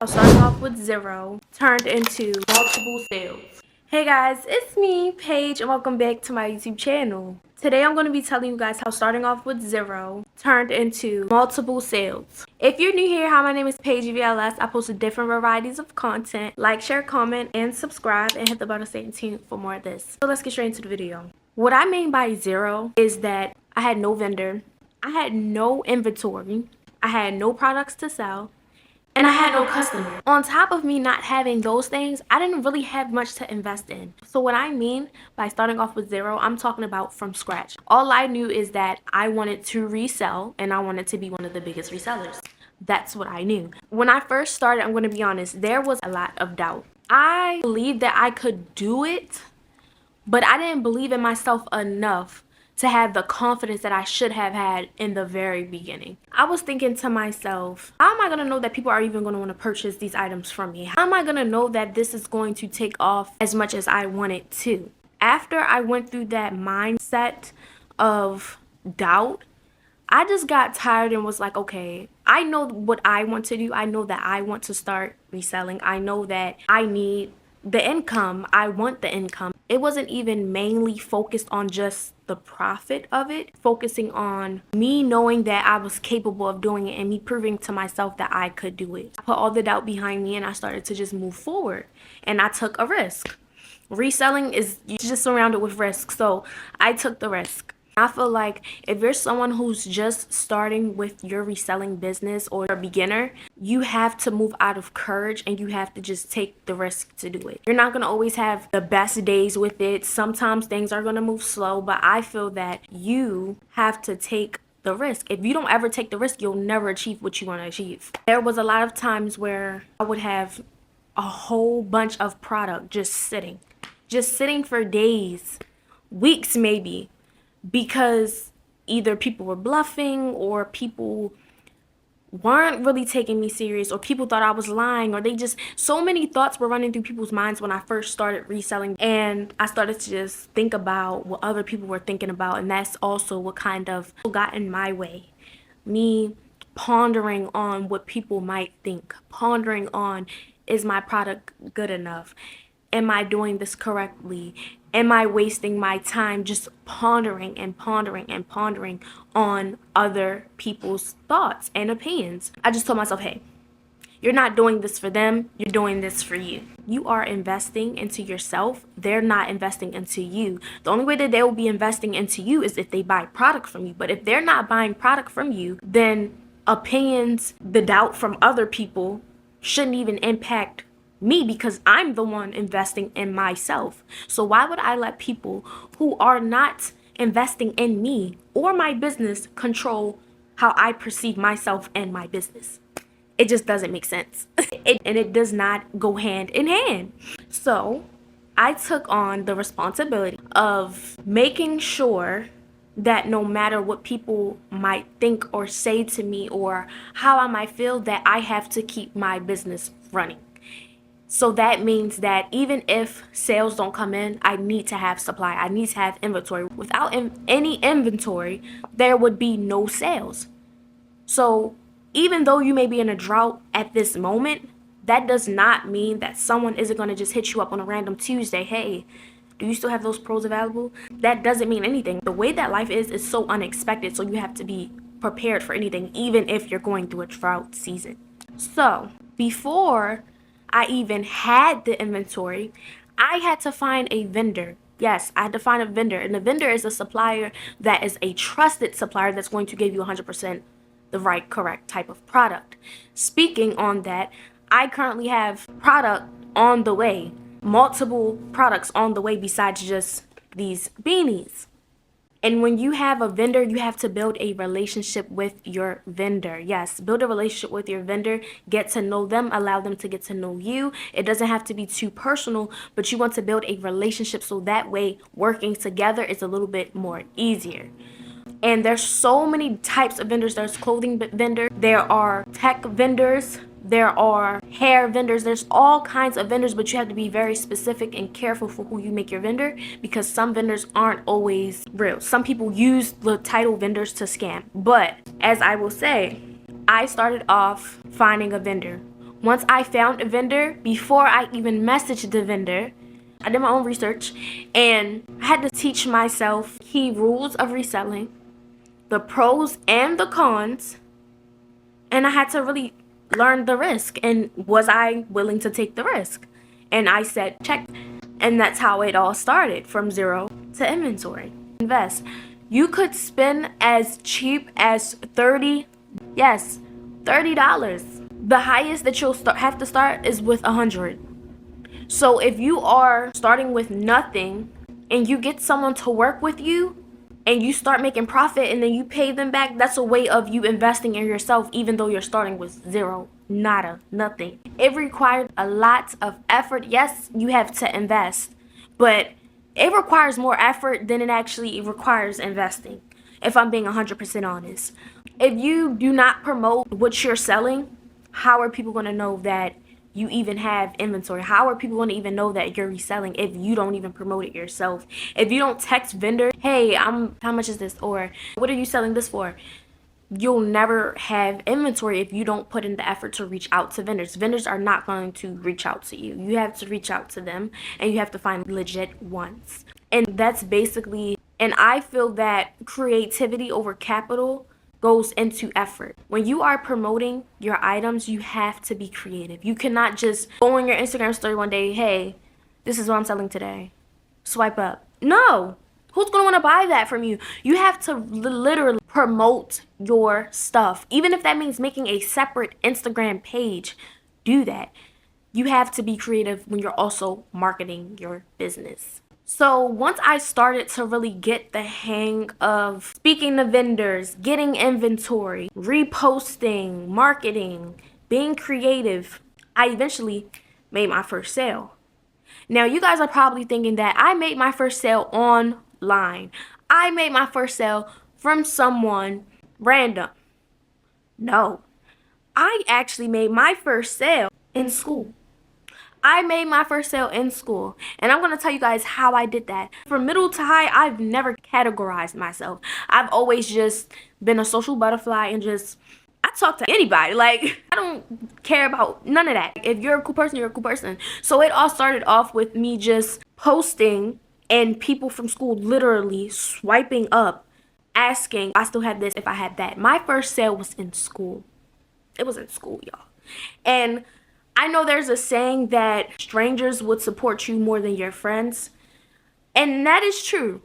Starting off with 0 turned into multiple sales. Hey guys, it's me, Paige, and welcome back to my YouTube channel. Today I'm going to be telling you guys how starting off with 0 turned into multiple sales. If you're new here, hi, my name is PaigeVLS. I post different varieties of content. Like, share, comment, and subscribe, and hit the bell to stay tuned for more of this. So let's get straight into the video. What I mean by 0 is that I had no vendor, I had no inventory, I had no products to sell, and I had no customer. On top of me not having those things, I didn't really have much to invest in. So what I mean by starting off with 0, I'm talking about from scratch. All I knew is that I wanted to resell and I wanted to be one of the biggest resellers. That's what I knew. When I first started, I'm going to be honest, there was a lot of doubt. I believed that I could do it, but I didn't believe in myself enough to have the confidence that I should have had in the very beginning. I was thinking to myself, how am I gonna know that people are even gonna wanna purchase these items from me? How am I gonna know that this is going to take off as much as I want it to? After I went through that mindset of doubt, I just got tired and was like, okay, I know what I want to do. I know that I want to start reselling. I know that I need the income. I want the income. It wasn't even mainly focused on just the profit of it, focusing on me knowing that I was capable of doing it and me proving to myself that I could do it. I put all the doubt behind me and I started to just move forward, and I took a risk. Reselling is just surrounded with risk, so I took the risk. I feel like if you're someone who's just starting with your reselling business or a beginner, you have to move out of courage and you have to just take the risk to do it. You're not going to always have the best days with it. Sometimes things are going to move slow, but I feel that you have to take the risk. If you don't ever take the risk, you'll never achieve what you want to achieve. There was a lot of times where I would have a whole bunch of product just sitting for days, weeks maybe, because either people were bluffing or people weren't really taking me serious or people thought I was lying, or so many thoughts were running through people's minds when I first started reselling, and I started to just think about what other people were thinking about, and that's also what kind of got in my way. Me pondering on what people might think, pondering on, is my product good enough? Am I doing this correctly? Am I wasting my time just pondering and pondering and pondering on other people's thoughts and opinions? I just told myself, hey, you're not doing this for them, you're doing this for you. You are investing into yourself. They're not investing into you. The only way that they will be investing into you is if they buy product from you. But if they're not buying product from you, then opinions, the doubt from other people shouldn't even impact me, because I'm the one investing in myself. So why would I let people who are not investing in me or my business control how I perceive myself and my business? It just doesn't make sense. And it does not go hand in hand. So I took on the responsibility of making sure that no matter what people might think or say to me or how I might feel, that I have to keep my business running. So that means that even if sales don't come in, I need to have supply. I need to have inventory. Without any inventory, there would be no sales. So even though you may be in a drought at this moment, that does not mean that someone isn't going to just hit you up on a random Tuesday. Hey, do you still have those pros available? That doesn't mean anything. The way that life is so unexpected, so you have to be prepared for anything, even if you're going through a drought season. So before I even had the inventory, I had to find a vendor. Yes, I had to find a vendor. And the vendor is a supplier that is a trusted supplier that's going to give you 100% the right, correct type of product. Speaking on that, I currently have product on the way, multiple products on the way besides just these beanies. And when you have a vendor, you have to build a relationship with your vendor. Yes, build a relationship with your vendor, get to know them, allow them to get to know you. It doesn't have to be too personal, but you want to build a relationship so that way working together is a little bit more easier. And there's so many types of vendors. There's clothing vendors, there are tech vendors, there are hair vendors, there's all kinds of vendors, but you have to be very specific and careful for who you make your vendor, because some vendors aren't always real. Some people use the title vendors to scam. But as I will say, I started off finding a vendor Once I found a vendor, before I even messaged the vendor, I did my own research and I had to teach myself key rules of reselling, the pros and the cons, and I had to really learn the risk and was I willing to take the risk? And I said check, and that's how it all started, from zero to inventory. Invest. You could spend as cheap as $30, yes, $30. The highest that you'll have to start is with 100. So if you are starting with nothing and you get someone to work with you and you start making profit and then you pay them back, that's a way of you investing in yourself, even though you're starting with zero, nada, nothing. It required a lot of effort. Yes, you have to invest, but it requires more effort than it actually requires investing, if I'm being 100% honest. If you do not promote what you're selling, how are people going to know that you even have inventory? How are people going to even know that you're reselling if you don't even promote it yourself? If you don't text vendors, hey, how much is this? Or what are you selling this for? You'll never have inventory if you don't put in the effort to reach out to vendors. Vendors are not going to reach out to you. You have to reach out to them and you have to find legit ones. And that's basically, and I feel that creativity over capital goes into effort. When you are promoting your items, you have to be creative. You cannot just go on your Instagram story one day, hey, this is what I'm selling today. Swipe up. No. Who's going to want to buy that from you? You have to literally promote your stuff. Even if that means making a separate Instagram page, do that. You have to be creative when you're also marketing your business. So once I started to really get the hang of speaking to vendors, getting inventory, reposting, marketing, being creative, I eventually made my first sale. Now you guys are probably thinking that I made my first sale online. I made my first sale from someone random. No, I actually made my first sale in school. I made my first sale in school, and I'm going to tell you guys how I did that. From middle to high, I've never categorized myself. I've always just been a social butterfly and I talk to anybody. Like, I don't care about none of that. If you're a cool person, you're a cool person. So it all started off with me just posting and people from school literally swiping up, asking if I still had this, if I had that. My first sale was in school. It was in school, y'all. And I know there's a saying that strangers would support you more than your friends, and that is true.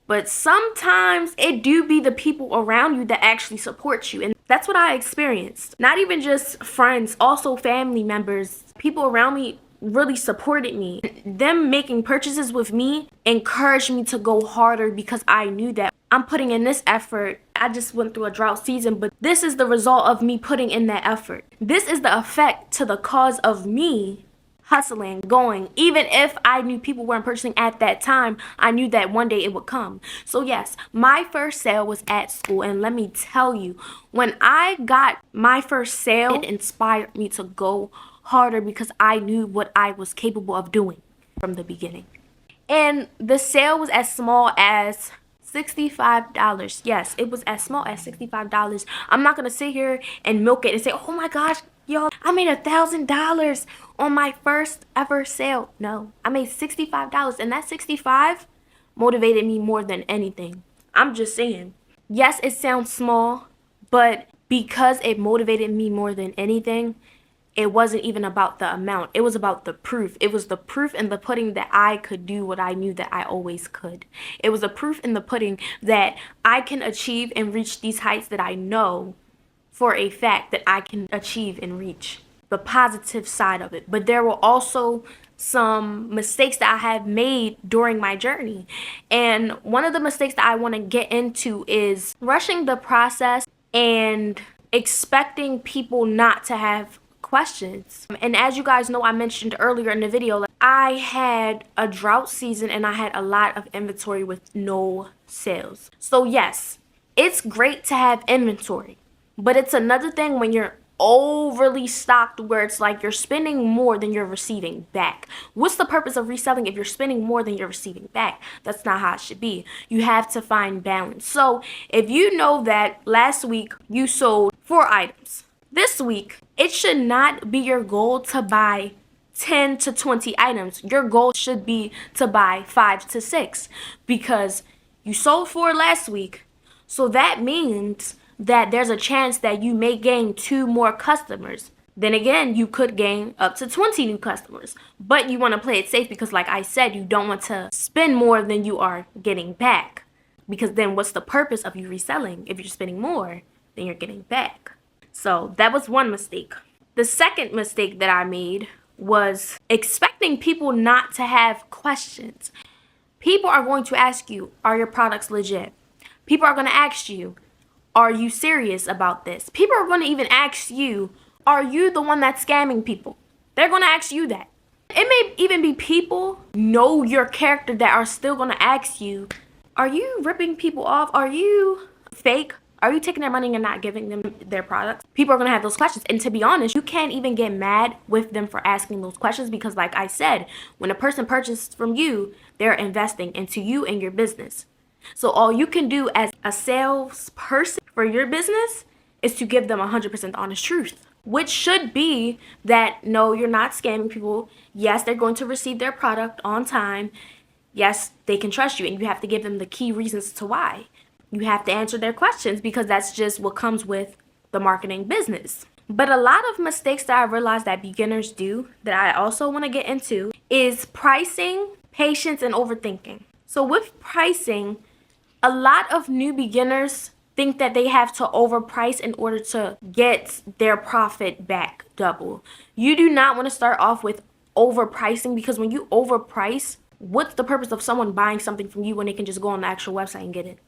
But sometimes it do be the people around you that actually support you, and that's what I experienced. Not even just friends, also family members. People around me really supported me. Them making purchases with me encouraged me to go harder because I knew that I'm putting in this effort. I just went through a drought season, but this is the result of me putting in that effort. This is the effect to the cause of me hustling, going. Even if I knew people weren't purchasing at that time, I knew that one day it would come. So yes, my first sale was at school, and let me tell you, when I got my first sale, it inspired me to go harder because I knew what I was capable of doing from the beginning. And the sale was as small as $65. Yes, it was as small as $65. I'm not gonna sit here and milk it and say, oh my gosh, y'all, I made $1,000 on my first ever sale. No, I made $65, and that 65 motivated me more than anything. I'm just saying. Yes, it sounds small, but because it motivated me more than anything, it wasn't even about the amount. It was about the proof. It was the proof in the pudding that I could do what I knew that I always could. It was the proof in the pudding that I can achieve and reach these heights that I know for a fact that I can achieve and reach. The positive side of it. But there were also some mistakes that I have made during my journey. And one of the mistakes that I want to get into is rushing the process and expecting people not to have questions. And as you guys know, I mentioned earlier in the video, I had a drought season and I had a lot of inventory with no sales. So yes, it's great to have inventory, but it's another thing when you're overly stocked where it's like you're spending more than you're receiving back. What's the purpose of reselling if you're spending more than you're receiving back? That's not how it should be. You have to find balance. So if you know that last week you sold 4 items, this week It should not be your goal to buy 10 to 20 items. Your goal should be to buy 5 to 6 because you sold 4 last week. So that means that there's a chance that you may gain 2 more customers. Then again, you could gain up to 20 new customers. But you want to play it safe because, like I said, you don't want to spend more than you are getting back. Because then what's the purpose of you reselling if you're spending more than you're getting back? So that was one mistake. The second mistake that I made was expecting people not to have questions. People are going to ask you, are your products legit? People are going to ask you, are you serious about this? People are going to even ask you, are you the one that's scamming people? They're going to ask you that. It may even be people know your character that are still going to ask you, are you ripping people off? Are you fake? Are you taking their money and not giving them their products? People are going to have those questions. And to be honest, you can't even get mad with them for asking those questions because, like I said, when a person purchases from you, they're investing into you and your business. So all you can do as a salesperson for your business is to give them 100% honest truth, which should be that, no, you're not scamming people. Yes, they're going to receive their product on time. Yes, they can trust you, and you have to give them the key reasons to why. You have to answer their questions because that's just what comes with the marketing business. But a lot of mistakes that I realized that beginners do that I also want to get into is pricing, patience, and overthinking. So with pricing, a lot of new beginners think that they have to overprice in order to get their profit back double. You do not want to start off with overpricing because when you overprice, what's the purpose of someone buying something from you when they can just go on the actual website and get it?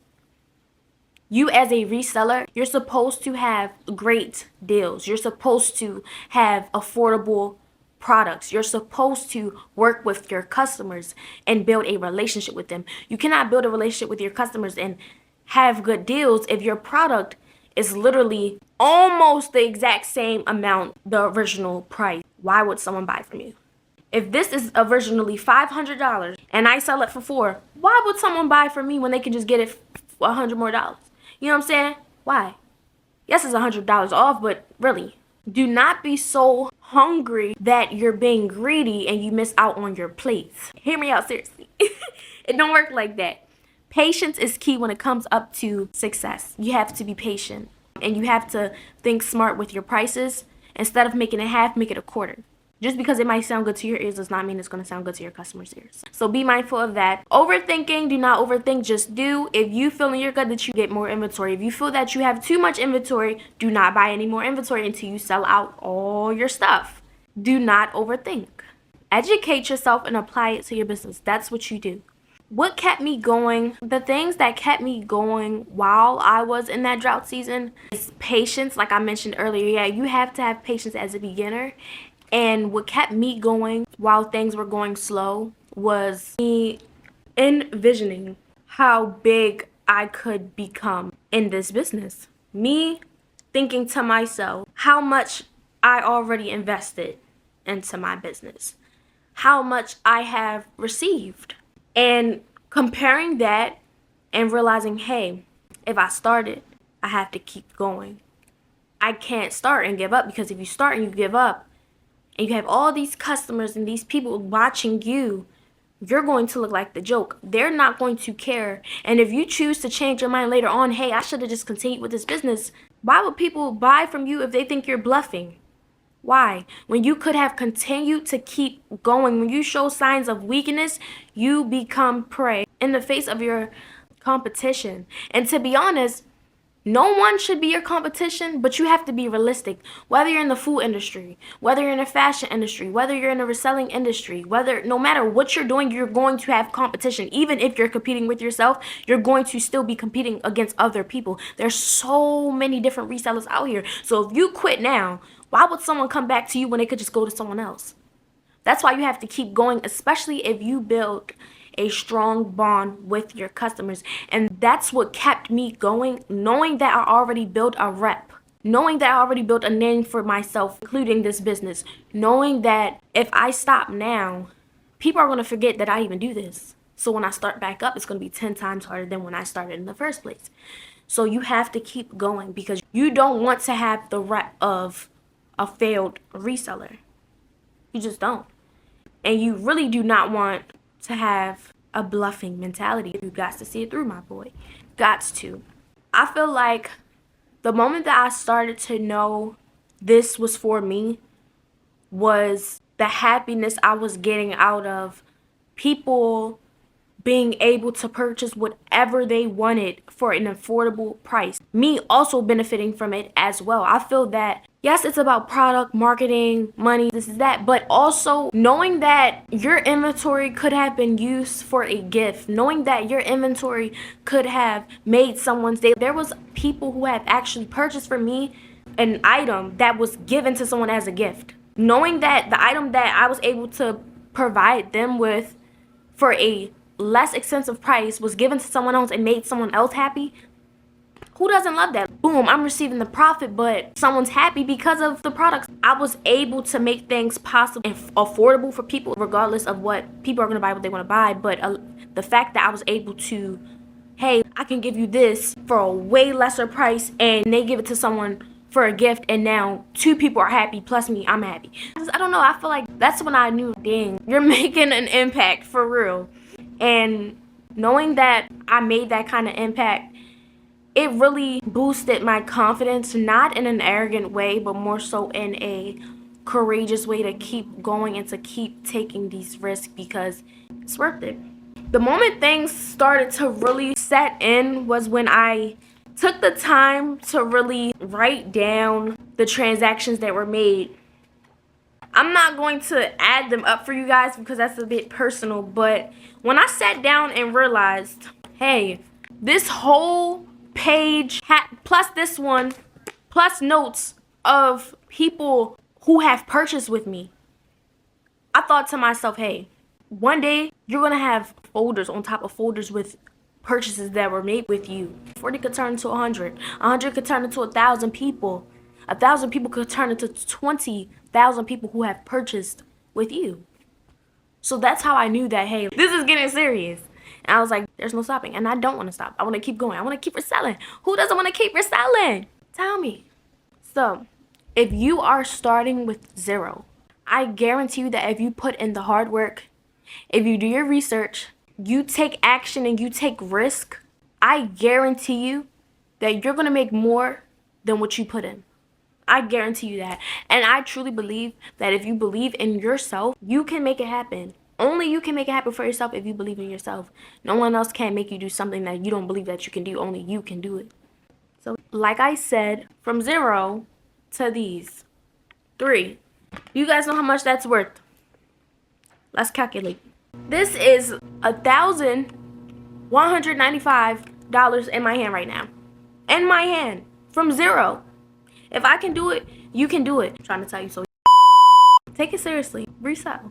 You as a reseller, you're supposed to have great deals. You're supposed to have affordable products. You're supposed to work with your customers and build a relationship with them. You cannot build a relationship with your customers and have good deals if your product is literally almost the exact same amount, the original price. Why would someone buy from you? If this is originally $500 and I sell it for $4, why would someone buy from me when they can just get it for $100 more? You know what I'm saying? Why? Yes, it's $100 off, but really, do not be so hungry that you're being greedy and you miss out on your plates. Hear me out, seriously. It don't work like that. Patience is key when it comes up to success. You have to be patient and you have to think smart with your prices. Instead of making it half, make it a quarter. Just because it might sound good to your ears does not mean it's going to sound good to your customers' ears. So be mindful of that. Overthinking, do not overthink, just do. If you feel in your gut that you get more inventory, if you feel that you have too much inventory, do not buy any more inventory until you sell out all your stuff. Do not overthink. Educate yourself and apply it to your business. That's what you do. What kept me going, the things that kept me going while I was in that drought season is patience. Like I mentioned earlier, yeah, you have to have patience as a beginner. And what kept me going while things were going slow was me envisioning how big I could become in this business. Me thinking to myself how much I already invested into my business, how much I have received, and comparing that and realizing, hey, if I started, I have to keep going. I can't start and give up because if you start and you give up, and you have all these customers and these people watching you, you're going to look like the joke. They're not going to care. And if you choose to change your mind later on, hey, I should have just continued with this business, why would people buy from you if they think you're bluffing? Why? When you could have continued to keep going, when you show signs of weakness, you become prey in the face of your competition. And to be honest, no one should be your competition, but you have to be realistic. Whether you're in the food industry, whether you're in the fashion industry, whether you're in the reselling industry, no matter what you're doing, you're going to have competition. Even if you're competing with yourself, you're going to still be competing against other people. There's so many different resellers out here. So if you quit now, why would someone come back to you when they could just go to someone else? That's why you have to keep going, especially if you build a strong bond with your customers. And that's what kept me going, knowing that I already built a rep, knowing that I already built a name for myself, including this business, knowing that if I stop now, people are going to forget that I even do this. So when I start back up, it's going to be 10 times harder than when I started in the first place. So you have to keep going because you don't want to have the rep of a failed reseller. You just don't. And you really do not want to have a bluffing mentality. You got to see it through, my boy. Gots to. I feel like the moment that I started to know this was for me was the happiness I was getting out of people being able to purchase whatever they wanted for an affordable price. Me also benefiting from it as well. I feel that, yes, it's about product, marketing, money, this is that, but also knowing that your inventory could have been used for a gift, knowing that your inventory could have made someone's day. There was people who have actually purchased from me an item that was given to someone as a gift. Knowing that the item that I was able to provide them with for a less expensive price was given to someone else and made someone else happy. Who doesn't love that? Boom, I'm receiving the profit, but someone's happy because of the products. I was able to make things possible and affordable for people, regardless of what people are going to buy, what they want to buy. But the fact that I was able to, hey, I can give you this for a way lesser price, and they give it to someone for a gift, and now 2 people are happy, plus me, I'm happy. I don't know, I feel like that's when I knew, dang, you're making an impact for real. And knowing that I made that kind of impact, it really boosted my confidence, not in an arrogant way, but more so in a courageous way to keep going and to keep taking these risks because it's worth it. The moment things started to really set in was when I took the time to really write down the transactions that were made. I'm not going to add them up for you guys because that's a bit personal, but when I sat down and realized, hey, this whole page plus this one, plus notes of people who have purchased with me, I thought to myself, hey, one day you're going to have folders on top of folders with purchases that were made with you. 40 could turn into 100. 100 could turn into 1,000 people. 1,000 people could turn into 20,000 people who have purchased with you. So that's how I knew that, hey, this is getting serious. And I was like, there's no stopping. And I don't want to stop. I want to keep going. I want to keep reselling. Who doesn't want to keep reselling? Tell me. So if you are starting with 0, I guarantee you that if you put in the hard work, if you do your research, you take action and you take risk, I guarantee you that you're going to make more than what you put in. I guarantee you that. And I truly believe that if you believe in yourself, you can make it happen. Only you can make it happen for yourself if you believe in yourself. No one else can make you do something that you don't believe that you can do. Only you can do it. So like I said, from 0 to these 3, you guys know how much that's worth? Let's calculate. This is $1,195 in my hand right now. In my hand. From 0. If I can do it, you can do it. I'm trying to tell you, so take it seriously. Resell.